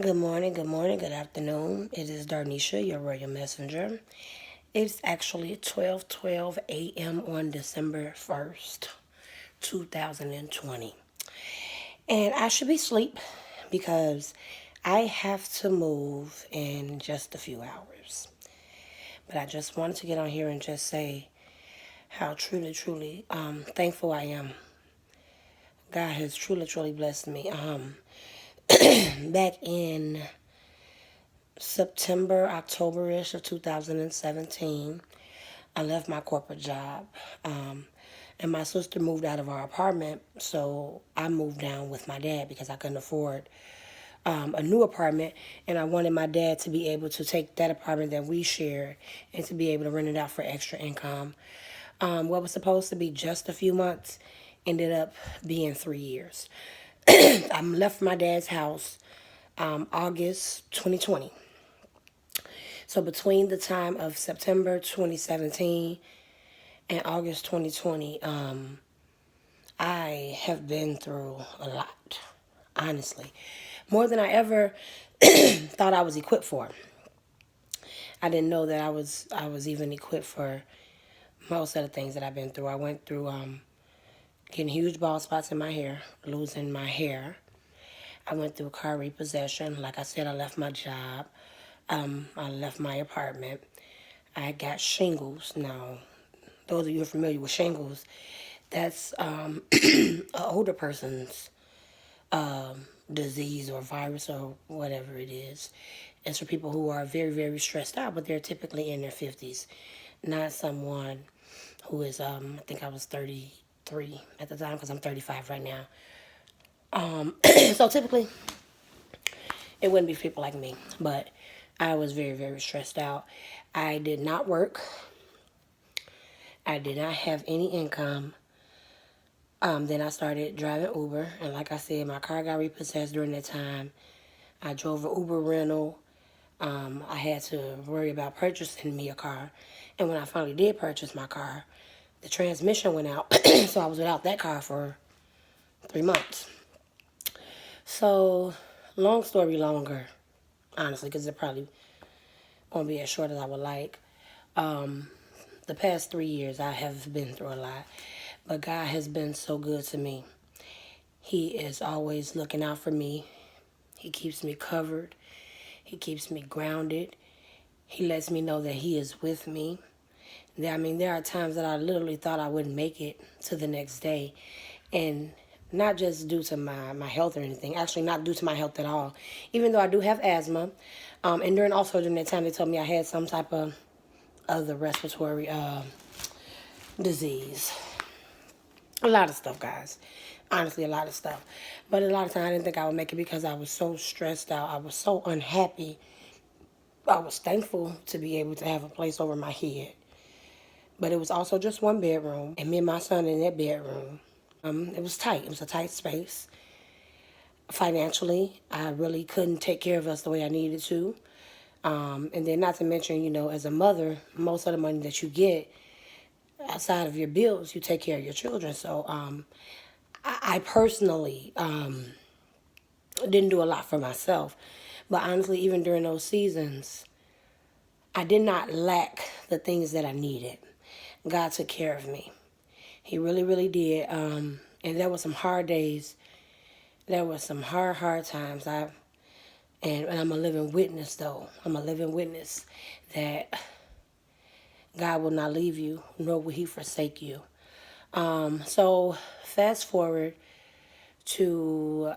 good afternoon. It is Darnisha, your royal messenger. It's actually 12:12 a.m. on December 1st, 2020. And I should be asleep because I have to move in just a few hours. But I just wanted to get on here and just say how truly thankful I am. God has truly blessed me. Back in September, October-ish of 2017, I left my corporate job. And my sister moved out of our apartment, so I moved down with my dad because I couldn't afford a new apartment, and I wanted my dad to be able to take that apartment that we shared and to be able to rent it out for extra income. What was supposed to be just a few months ended up being 3 years. I left my dad's house August 2020. So between the time of September 2017 and August 2020, I have been through a lot, honestly. More than I ever thought I was equipped for. I didn't know that I was even equipped for most of the things that I've been through. I went through getting huge bald spots in my hair, losing my hair. I went through a car repossession. Like I said, I left my job. I left my apartment. I got shingles. Now, those of you who are familiar with shingles, that's an older person's disease or virus or whatever it is. It's for people who are very stressed out, but they're typically in their 50s, not someone who is, I think I was 33 at the time because I'm 35 right now. So typically, it wouldn't be people like me, but I was very stressed out. I did not work. I did not have any income. Then I started driving Uber, and like I said, my car got repossessed during that time. I drove an Uber rental. I had to worry about purchasing me a car, and when I finally did purchase my car, the transmission went out, so I was without that car for 3 months. So, long story longer, honestly, because it probably won't be as short as I would like. The past 3 years, I have been through a lot, but God has been so good to me. He is always looking out for me. He keeps me covered. He keeps me grounded. He lets me know that He is with me. I mean, there are times that I literally thought I wouldn't make it to the next day. And not just due to my health or anything. Actually, not due to my health at all. Even though I do have asthma. And during that time, they told me I had some type of other respiratory disease. A lot of stuff, guys. Honestly, a lot of stuff. But a lot of times I didn't think I would make it because I was so stressed out. I was so unhappy. I was thankful to be able to have a place over my head. But it was also just one bedroom. And me and my son in that bedroom. It was tight. It was a tight space. Financially, I really couldn't take care of us the way I needed to. And then not to mention, as a mother, most of the money that you get outside of your bills, you take care of your children. So I personally didn't do a lot for myself. But honestly, even during those seasons, I did not lack the things that I needed. God took care of me. He really did. And there were some hard days. There were some hard times. And I'm a living witness, though. I'm a living witness that God will not leave you, nor will He forsake you. So fast forward to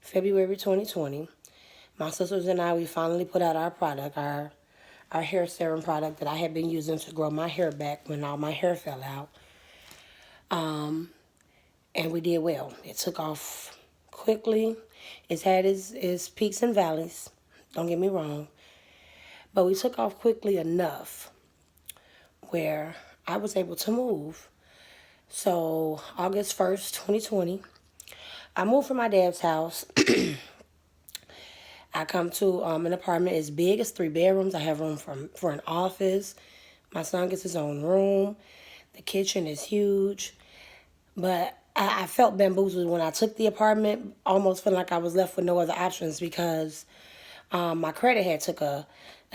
February 2020. My sisters and I, we finally put out our product, our hair serum product that I had been using to grow my hair back when all my hair fell out. And we did well. It took off quickly. It's had its peaks and valleys. Don't get me wrong. But we took off quickly enough where I was able to move. So August 1st, 2020, I moved from my dad's house. I come to an apartment as big as 3 bedrooms. I have room for an office. My son gets his own room. The kitchen is huge. But I felt bamboozled when I took the apartment, almost feeling like I was left with no other options because my credit had took a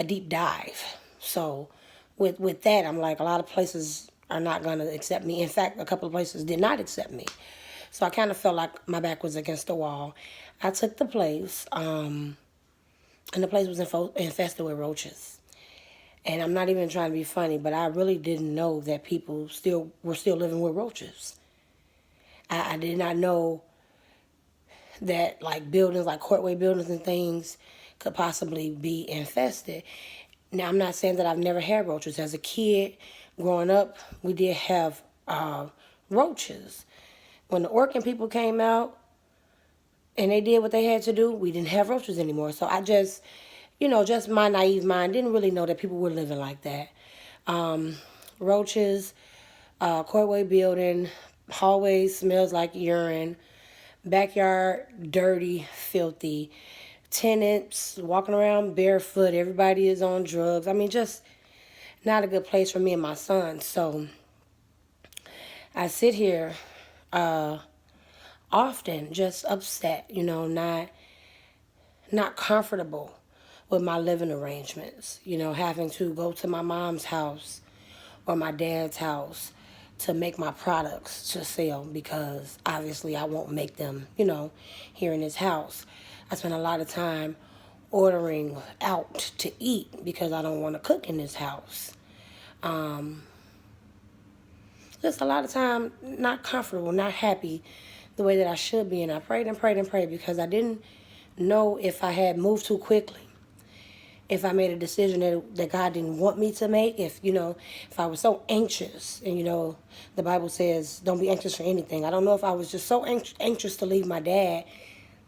deep dive. So with that, I'm like, a lot of places are not going to accept me. In fact, a couple of places did not accept me. So I kind of felt like my back was against the wall. I took the place, and the place was infested with roaches. And I'm not even trying to be funny, but I really didn't know that people still were still living with roaches. I did not know that like buildings, like courtway buildings and things, could possibly be infested. Now, I'm not saying that I've never had roaches. As a kid, growing up, we did have roaches. When the Orkin people came out and they did what they had to do, we didn't have roaches anymore. So I just, just my naive mind didn't really know that people were living like that. Roaches, courtway building, hallways smells like urine, backyard dirty, filthy, tenants walking around barefoot, everybody is on drugs. I mean, just not a good place for me and my son. So I sit here often just upset, not comfortable with my living arrangements, having to go to my mom's house or my dad's house to make my products to sell because obviously I won't make them, here in this house. I spend a lot of time ordering out to eat because I don't want to cook in this house. Just a lot of time not comfortable, not happy the way that I should be. And I prayed and prayed and prayed because I didn't know if I had moved too quickly, if I made a decision that God didn't want me to make, if I was so anxious. And the Bible says don't be anxious for anything. I don't know if I was just so anxious to leave my dad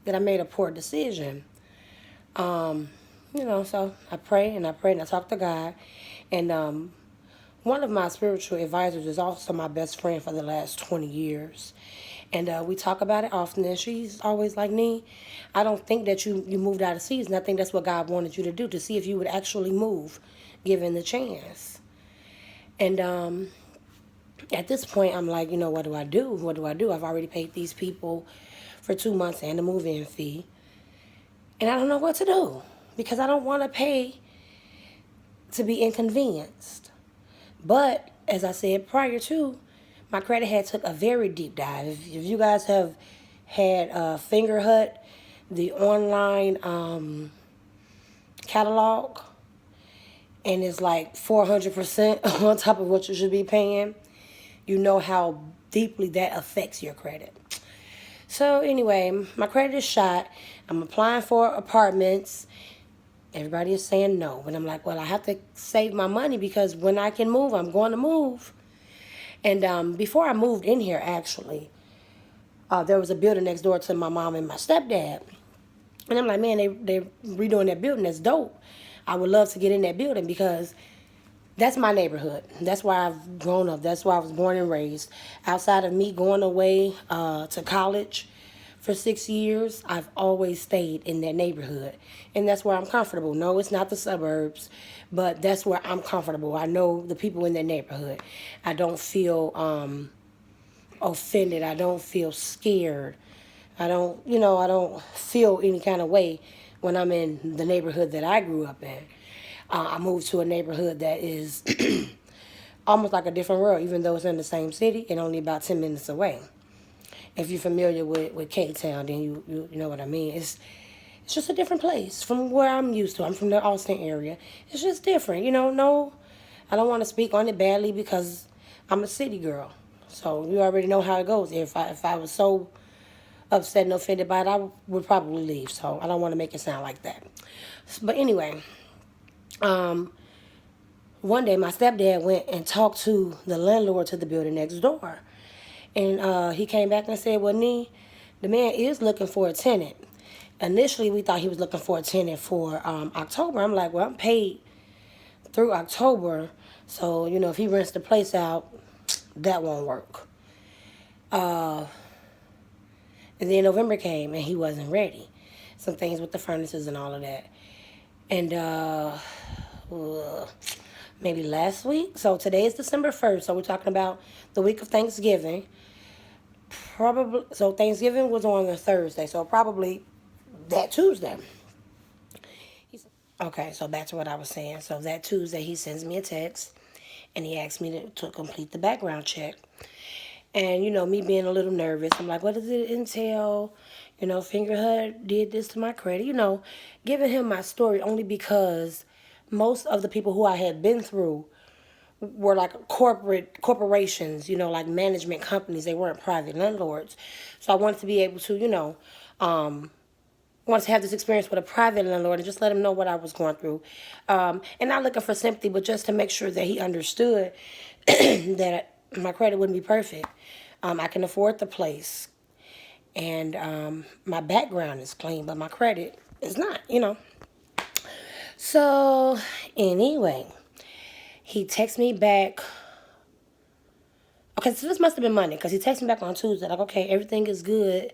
that I made a poor decision. So I pray and I pray and I talk to God. And one of my spiritual advisors is also my best friend for the last 20 years. And we talk about it often, and she's always like, Nee, I don't think that you moved out of season. I think that's what God wanted you to do, to see if you would actually move, given the chance. And at this point, I'm like, what do I do? What do I do? I've already paid these people for 2 months and a move-in fee. And I don't know what to do because I don't want to pay to be inconvenienced. But as I said prior to, my credit had took a very deep dive. If you guys have had Finger Hut, the online catalog, and it's like 400% on top of what you should be paying, you know how deeply that affects your credit. So anyway, my credit is shot. I'm applying for apartments. Everybody is saying no. And I'm like, well, I have to save my money because when I can move, I'm going to move. And before I moved in here, actually, there was a building next door to my mom and my stepdad. And I'm like, man, they're redoing that building. That's dope. I would love to get in that building because that's my neighborhood. That's where I've grown up. That's where I was born and raised. Outside of me going away to college for 6 years, I've always stayed in that neighborhood. And that's where I'm comfortable. No, it's not the suburbs, but that's where I'm comfortable. I know the people in that neighborhood. I don't feel offended. I don't feel scared. I don't feel any kind of way when I'm in the neighborhood that I grew up in. I moved to a neighborhood that is almost like a different world, even though it's in the same city and only about 10 minutes away. If you're familiar with Cape Town, then you know what I mean. It's just a different place from where I'm used to. I'm from the Austin area. It's just different, No, I don't want to speak on it badly because I'm a city girl. So you already know how it goes. If I was so upset and offended by it, I would probably leave. So I don't want to make it sound like that. But anyway, one day my stepdad went and talked to the landlord to the building next door. And he came back and said, well, Nee, the man is looking for a tenant. Initially, we thought he was looking for a tenant for October. I'm like, well, I'm paid through October. So, if he rents the place out, that won't work. And then November came and he wasn't ready. Some things with the furnaces and all of that. And maybe last week. So today is December 1st. So we're talking about the week of Thanksgiving. Probably, so Thanksgiving was on a Thursday, so probably that Tuesday. Okay, so back to what I was saying. So that Tuesday, he sends me a text and he asked me to complete the background check. And, me being a little nervous, I'm like, what does it entail? Fingerhut did this to my credit. Giving him my story only because most of the people who I had been through were like corporations, like management companies. They weren't private landlords. So I wanted to be able to, wanted to have this experience with a private landlord and just let him know what I was going through. And not looking for sympathy, but just to make sure that he understood that my credit wouldn't be perfect. I can afford the place. And my background is clean, but my credit is not. So, anyway, he texts me back. Okay, so this must have been Monday because he texted me back on Tuesday. Like, okay, everything is good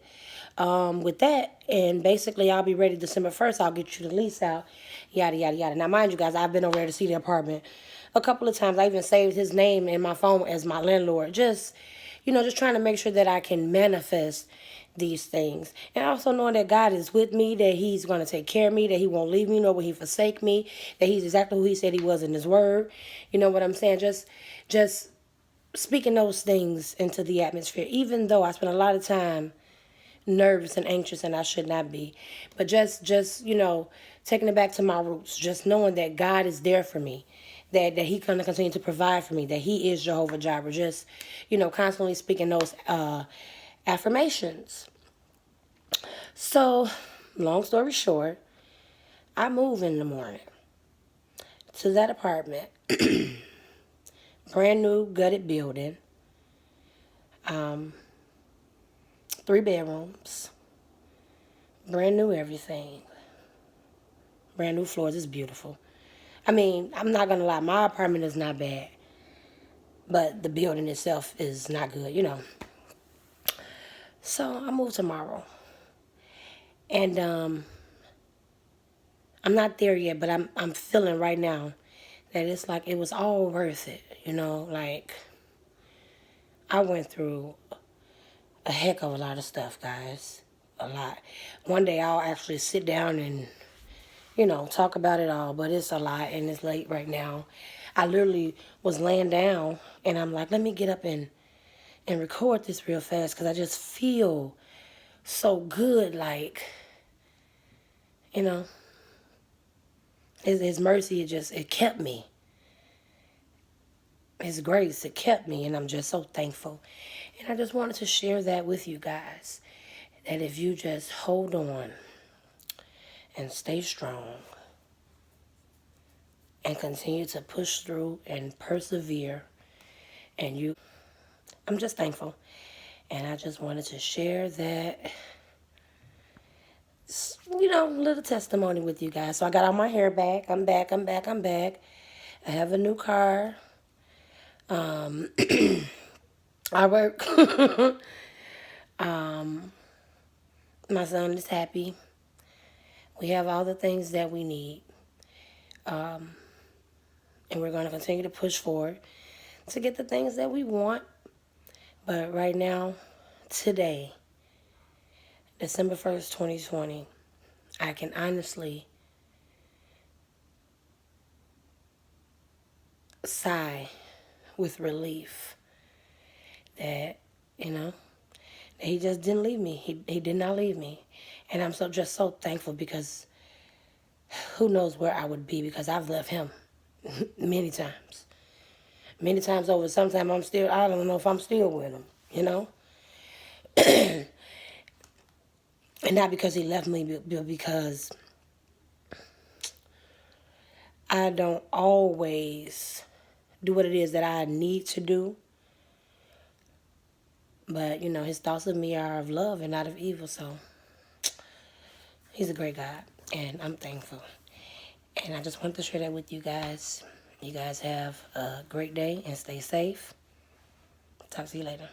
with that. And basically, I'll be ready December 1st. I'll get you the lease out. Yada, yada, yada. Now, mind you guys, I've been over there to see the apartment a couple of times. I even saved his name in my phone as my landlord. Just trying to make sure that I can manifest these things. And also knowing that God is with me, that he's going to take care of me, that he won't leave me, nor will he forsake me, that he's exactly who he said he was in his word. You know what I'm saying? Just speaking those things into the atmosphere, even though I spend a lot of time nervous and anxious and I should not be. But just taking it back to my roots, just knowing that God is there for me, that he's going to continue to provide for me, that he is Jehovah Jireh. Just, constantly speaking those affirmations. So, long story short, I move in the morning to that apartment. Brand new gutted building. 3 bedrooms. Brand new everything. Brand new floors. It's beautiful. I mean, I'm not going to lie. My apartment is not bad. But the building itself is not good. So I move tomorrow. And I'm not there yet, but I'm feeling right now that it's like it was all worth it. Like I went through a heck of a lot of stuff, guys. A lot. One day I'll actually sit down and, talk about it all, but it's a lot and it's late right now. I literally was laying down and I'm like, let me get up and record this real fast because I just feel so good. Like, his mercy, it kept me. His grace, it kept me, and I'm just so thankful. And I just wanted to share that with you guys, that if you just hold on and stay strong and continue to push through and persevere, I'm just thankful. And I just wanted to share that, little testimony with you guys. So I got all my hair back. I'm back. I have a new car. I work. My son is happy. We have all the things that we need. And we're going to continue to push forward to get the things that we want. But right now, today, December 1st, 2020, I can honestly sigh with relief that, that he just didn't leave me. He did not leave me. And I'm just so thankful because who knows where I would be because I've left him many times. Many times over. Sometimes I don't know if I'm still with him, And not because he left me, but because I don't always do what it is that I need to do. But, his thoughts of me are of love and not of evil. So he's a great God. And I'm thankful. And I just wanted to share that with you guys. You guys have a great day and stay safe. Talk to you later.